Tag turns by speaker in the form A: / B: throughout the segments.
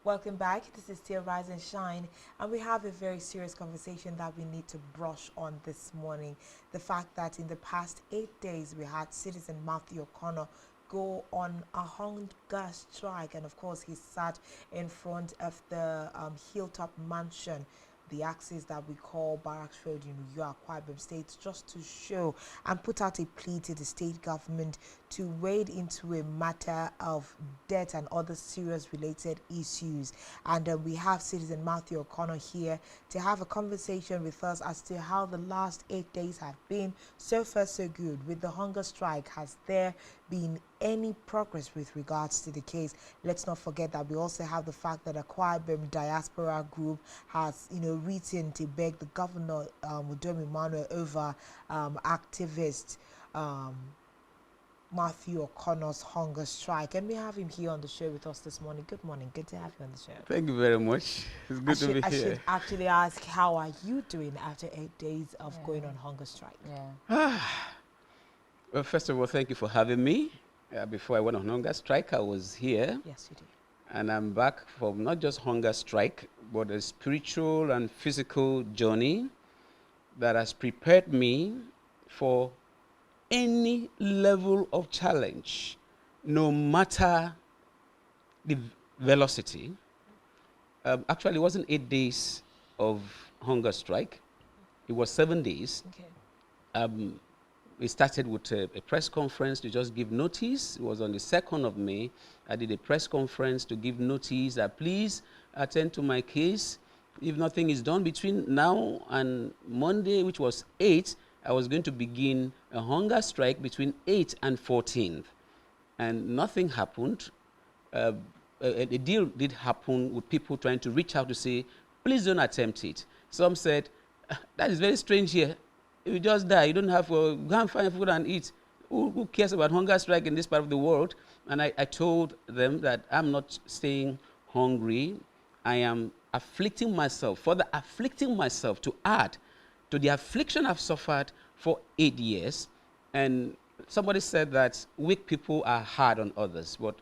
A: Welcome back. This is still Rise and Shine, and we have a very serious conversation that we need to brush on this morning. The fact that in the past 8 days, we had citizen Matthew Okono go on a hunger strike, and of course, he sat in front of the Hilltop Mansion, the axis that we call Barracks Road in Akwa Ibom State, just to show and put out a plea to the state government to wade into a matter of debt and other serious related issues. And we have citizen Matthew Okono here to have a conversation with us as to how the last 8 days have been. So far so good with the hunger strike. Has there been any progress with regards to the case? Let's not forget that we also have the fact that Akwa Ibom Diaspora Group has, written to beg the governor, Udom Emmanuel, over activist Matthew Okono's hunger strike. And we have him here on the show with us this morning. Good morning. Good to have you on the show.
B: Thank you very much. It's good to be here.
A: I should actually ask, how are you doing after 8 days of going on hunger strike?
B: Well, first of all, thank you for having me. Before I went on hunger strike, I was here.
A: Yes, you did.
B: And I'm back from not just hunger strike, but a spiritual and physical journey that has prepared me for any level of challenge, no matter the velocity. Actually, it wasn't 8 days of hunger strike. It was 7 days.
A: Okay.
B: We started with a press conference to just give notice. It was on the 2nd of May. I did a press conference to give notice that please attend to my case. If nothing is done between now and Monday, which was 8th, I was going to begin a hunger strike between 8th and 14th. And nothing happened. A deal did happen with people trying to reach out to say, please don't attempt it. Some said, that is very strange here. If you just die, you don't have to go and find food and eat. Who cares about hunger strike in this part of the world? And I told them that I'm not staying hungry. I am afflicting myself, further afflicting myself to add to the affliction I've suffered for 8 years. And somebody said that weak people are hard on others, but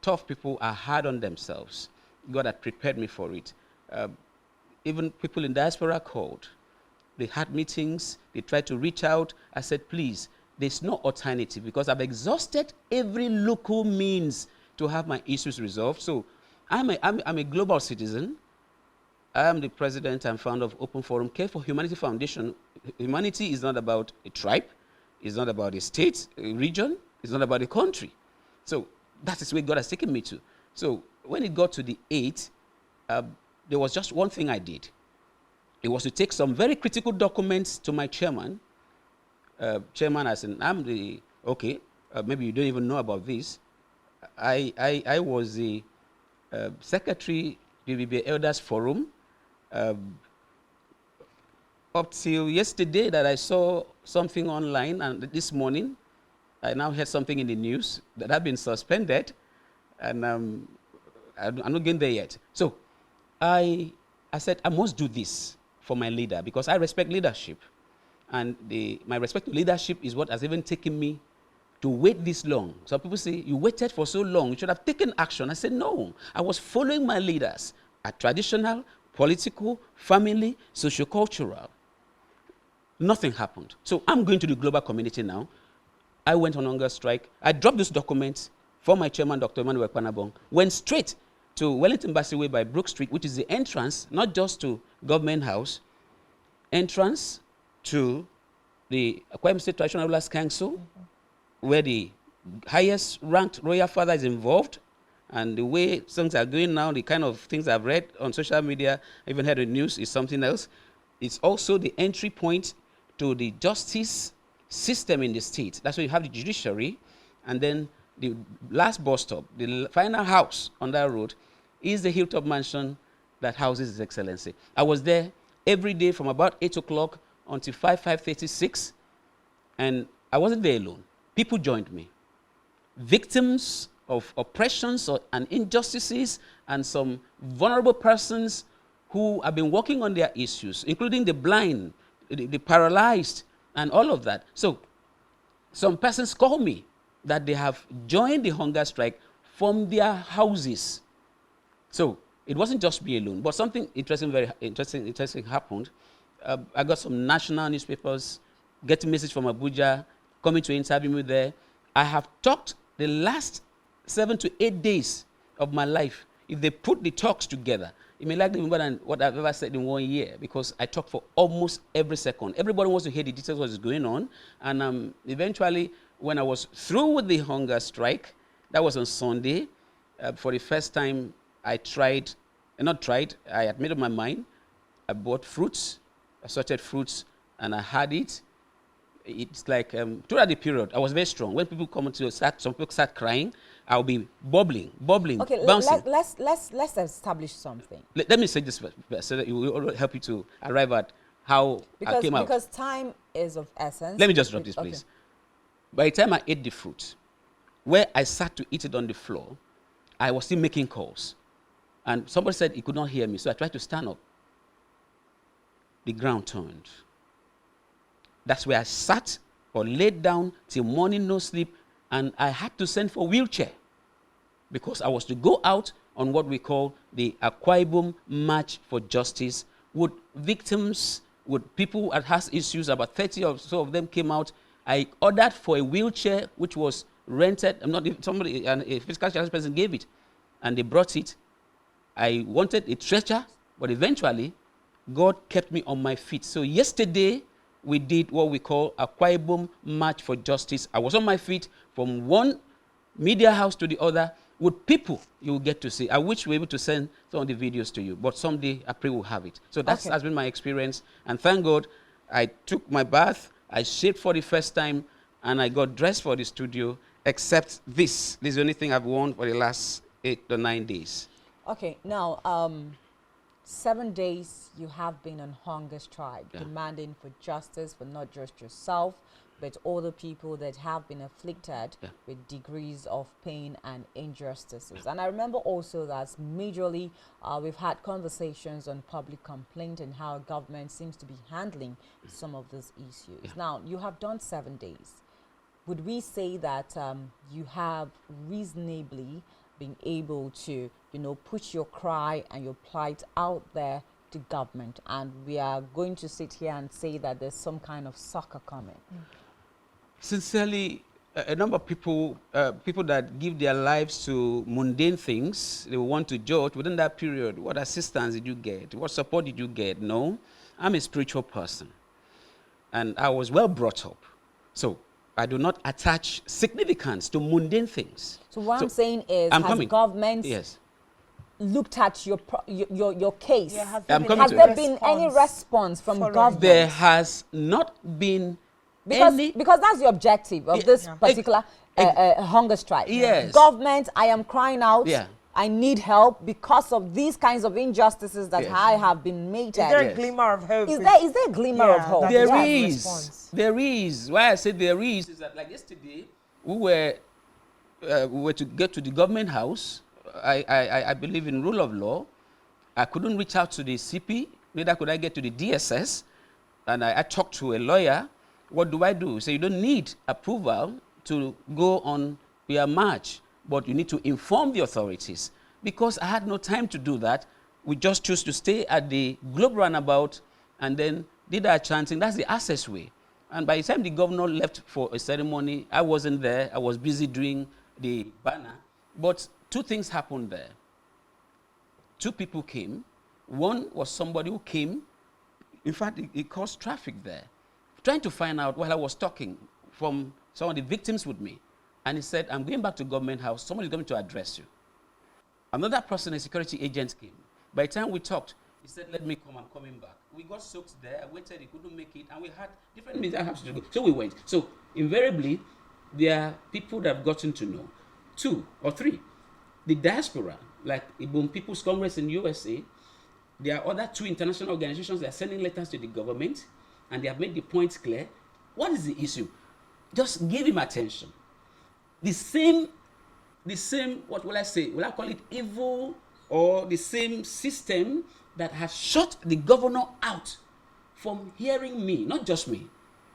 B: tough people are hard on themselves. God had prepared me for it. Even people in diaspora called. They had meetings. They tried to reach out. I said, please, there's no alternative because I've exhausted every local means to have my issues resolved. So I'm a global citizen. I am the president and founder of Open Forum Care for Humanity Foundation. Humanity is not about a tribe. It's not about a state, a region. It's not about a country. So that is where God has taken me to. So when it got to the 8th, there was just one thing I did. It was to take some very critical documents to my chairman. Chairman, I said, maybe you don't even know about this. I was the secretary of the Elders Forum up till yesterday that I saw something online, and this morning I now heard something in the news that I've been suspended, and I'm not getting there yet. So I said, I must do this for my leader because I respect leadership. And my respect to leadership is what has even taken me to wait this long. Some people say, you waited for so long, you should have taken action. I said, no, I was following my leaders at traditional, political, family, sociocultural. Nothing happened. So I'm going to the global community now. I went on hunger strike. I dropped those documents for my chairman, Dr. Emmanuel Kwanabong, went straight to Wellington Bassey by Brook Street, which is the entrance, not just to Government House, entrance to the Akwa Ibom State Traditional Rulers Council, where the highest ranked royal father is involved. And the way things are going now, the kind of things I've read on social media, even heard the news, is something else. It's also the entry point to the justice system in the state. That's where you have the judiciary. And then the last bus stop, the final house on that road, is the Hilltop Mansion that houses His Excellency. I was there every day from about 8 o'clock until 5:36, and I wasn't there alone. People joined me. Victims of oppressions and injustices, and some vulnerable persons who have been working on their issues, including the blind, the paralyzed, and all of that. So some persons call me that they have joined the hunger strike from their houses. So it wasn't just me alone, but something interesting, very interesting happened. I got some national newspapers getting message from Abuja, coming to interview me there. I have talked the last 7 to 8 days of my life. If they put the talks together, it may likely be more than what I've ever said in 1 year, because I talk for almost every second. Everybody wants to hear the details of what is going on. And eventually, when I was through with the hunger strike, that was on Sunday, for the first time, I had made up my mind. I bought fruits, assorted fruits, and I had it. It's like, throughout the period, I was very strong. When people come to some people start crying, I'll be bubbling,
C: Okay,
B: bouncing.
C: let's establish something.
B: Let me say this first, so that it will help you to arrive at how I came out.
C: Because time is of essence.
B: Let me just drop this, please. By the time I ate the fruit, where I sat to eat it on the floor, I was still making calls. And somebody said he could not hear me, so I tried to stand up. The ground turned. That's where I sat or laid down till morning, no sleep, and I had to send for a wheelchair because I was to go out on what we call the Akwa Ibom March for Justice. With victims, with people who had issues, about 30 or so of them came out. I ordered for a wheelchair, which was rented. A physical challenged person gave it, and they brought it. I wanted a stretcher, but eventually, God kept me on my feet. So yesterday, we did what we call a Akwa Ibom March for Justice. I was on my feet from one media house to the other with people you will get to see. I wish we were able to send some of the videos to you, but someday I pray we'll have it. So that has been my experience. And thank God, I took my bath, I shaved for the first time, and I got dressed for the studio, except this. This is the only thing I've worn for the last 8 or 9 days.
C: Okay, now, 7 days you have been on hunger strike, demanding for justice for not just yourself, but all the people that have been afflicted with degrees of pain and injustices. And I remember also that majorly we've had conversations on public complaint and how government seems to be handling some of these issues. Now, you have done 7 days. Would we say that you have reasonably been able to, put your cry and your plight out there to government, and we are going to sit here and say that there's some kind of succor coming?
B: Sincerely, a number of people that give their lives to mundane things, they want to judge within that period. What assistance did you get? What support did you get? No, I'm a spiritual person, and I was well brought up. So I do not attach significance to mundane things.
C: So what I'm saying is, has government looked at your case?
A: Yeah, has
C: there been any response from government?
B: There has not been
C: because that's the objective of this particular hunger strike.
B: Yes.
C: Government, I am crying out. I need help because of these kinds of injustices that I have been made.
A: Is there a glimmer of hope?
C: Is there a glimmer of hope?
B: There is. There is. Why I say there is that, like yesterday, we were to get to the government house. I believe in rule of law. I couldn't reach out to the CP, neither could I get to the DSS. And I talked to a lawyer. What do I do? So you don't need approval to go on your march, but you need to inform the authorities. Because I had no time to do that, we just chose to stay at the Globe Runabout and then did our chanting. That's the access way. And by the time the governor left for a ceremony, I wasn't there. I was busy doing the banner. But 2 things happened there. 2 people came. One was somebody who came. In fact, it caused traffic there. Trying to find out, while I was talking, from some of the victims with me. And he said, I'm going back to government house. Somebody's going to address you. Another person, a security agent, came. By the time we talked, he said, let me come. I'm coming back. We got soaked there. I waited. He couldn't make it. And we had different meetings to go. So we went. So invariably, there are people that have gotten to know. 2 or 3. The diaspora, like Ibom People's Congress in USA, there are other 2 international organizations that are sending letters to the government, and they have made the points clear. What is the issue? Just give him attention. The same, what will I say? Will I call it evil, or the same system that has shut the governor out from hearing me, not just me.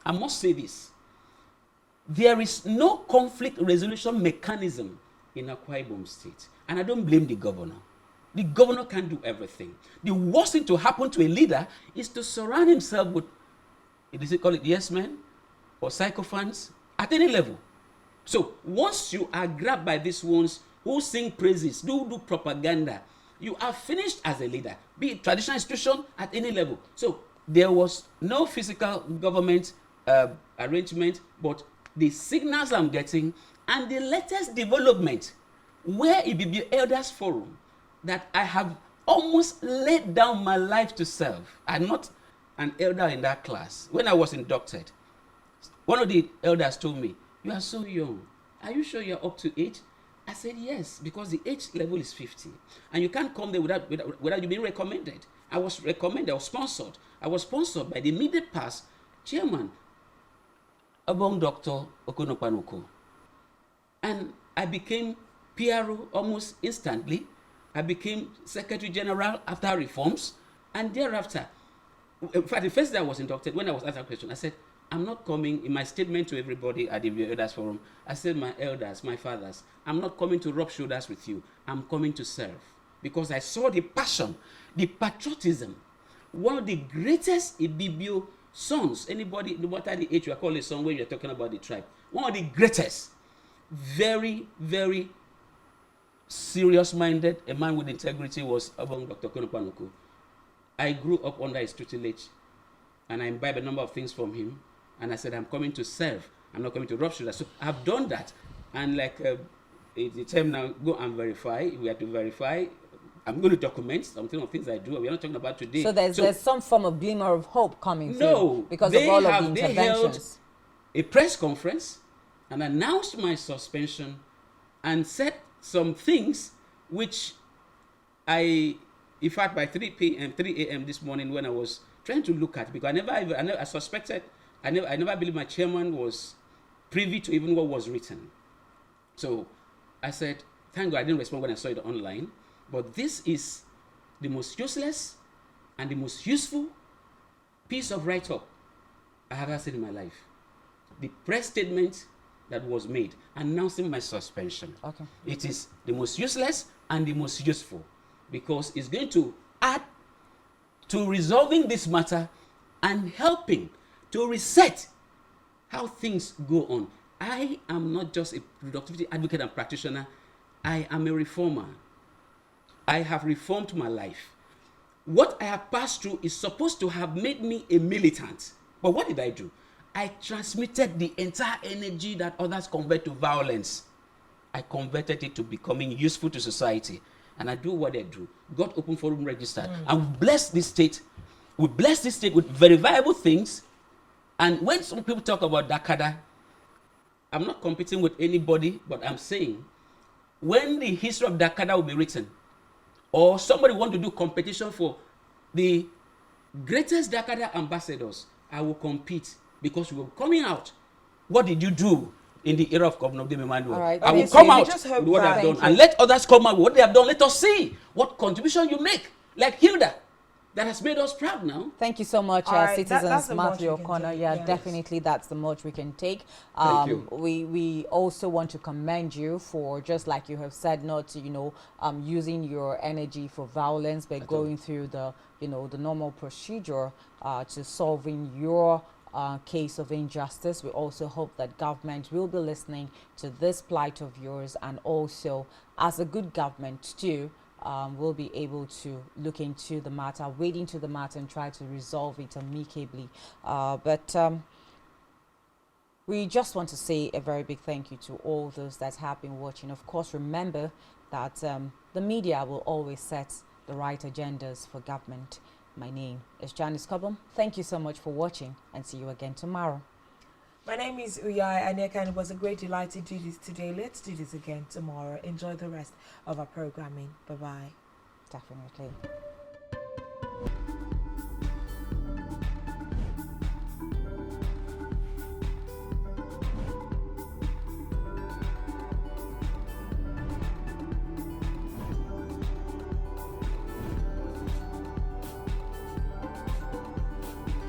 B: I must say this. There is no conflict resolution mechanism in Akwa Ibom State. And I don't blame the governor. The governor can't do everything. The worst thing to happen to a leader is to surround himself with, call it yes men or sycophants at any level. So once you are grabbed by these ones who sing praises, do propaganda, you are finished as a leader, be it traditional institution at any level. So there was no physical government arrangement, but the signals I'm getting and the latest development, where it will be elders forum, that I have almost laid down my life to serve. I'm not an elder in that class. When I was inducted, one of the elders told me, "You are so young. Are you sure you're up to age?" I said, "Yes, because the age level is 50. And you can't come there without you being recommended." I was recommended, I was sponsored. I was sponsored by the immediate past chairman, Abong Dr. Okono. And I became PRO almost instantly. I became Secretary General after reforms. And thereafter, in fact, the first day I was inducted, when I was asked that question, I said, "I'm not coming," in my statement to everybody at the Elders Forum, I said, "My elders, my fathers, I'm not coming to rub shoulders with you. I'm coming to serve." Because I saw the passion, the patriotism. One of the greatest Ibibio sons, anybody, no matter the age, you are calling a song when you're talking about the tribe. One of the greatest, very, very serious-minded, a man with integrity, was Abong Dr. Okono. I grew up under his tutelage, and I imbibed a number of things from him. And I said, "I'm coming to serve. I'm not coming to rub shoulders." So I've done that. And like the term now, go and verify. We have to verify. I'm going to document something of things I do. We're not talking about today.
C: So there's some form of glimmer of hope coming through.
B: No,
C: because of all of the
B: they held
C: interventions.
B: a press conference and announced my suspension and said some things which in fact, by 3 a.m. this morning, when I was trying to look at, because I suspected, I never believed my chairman was privy to even what was written. So I said, thank God I didn't respond when I saw it online. But this is the most useless and the most useful piece of write-up I have ever seen in my life. The press statement that was made announcing my suspension.
C: Okay.
B: It is the most useless and the most useful, because it's going to add to resolving this matter and helping to reset how things go on. I am not just a productivity advocate and practitioner. I am a reformer. I have reformed my life. What I have passed through is supposed to have made me a militant. But what did I do? I transmitted the entire energy that others convert to violence. I converted it to becoming useful to society. And I do what I do. Got Open Forum registered. And we bless this state. We bless this state with verifiable things. And when some people talk about Dakada, I'm not competing with anybody, but I'm saying, when the history of Dakada will be written, or somebody want to do competition for the greatest Dakada ambassadors, I will compete, because we were coming out. What did you do in the era of Governor Emmanuel?
C: Right.
B: I will
A: so
B: come
A: we
B: out
A: just
B: with
A: hope
B: what
A: that-
B: I've done, and let others come out with what they have done. Let us see what contribution you make, like Hilda, that has made us proud now.
C: Thank you so much,
A: All right,
C: citizens.
A: that's the much
C: Matthew
A: we can
C: Okono.
A: take,
C: Yeah,
A: yes.
C: definitely that's the much we can take.
B: Thank you.
C: We also want to commend you for, just like you have said, not using your energy for violence, but going through the the normal procedure to solving your case of injustice. We also hope that government will be listening to this plight of yours, and also, as a good government too, will be able to look into the matter, wade into the matter, and try to resolve it amicably. But we just want to say a very big thank you to all those that have been watching. Of course, remember that the media will always set the right agendas for government. My name is Janice Cobham. Thank you so much for watching, and see you again tomorrow.
A: My name is Uyai Aneka, and it was a great delight to do this today. Let's do this again tomorrow. Enjoy the rest of our programming. Bye-bye.
C: Definitely.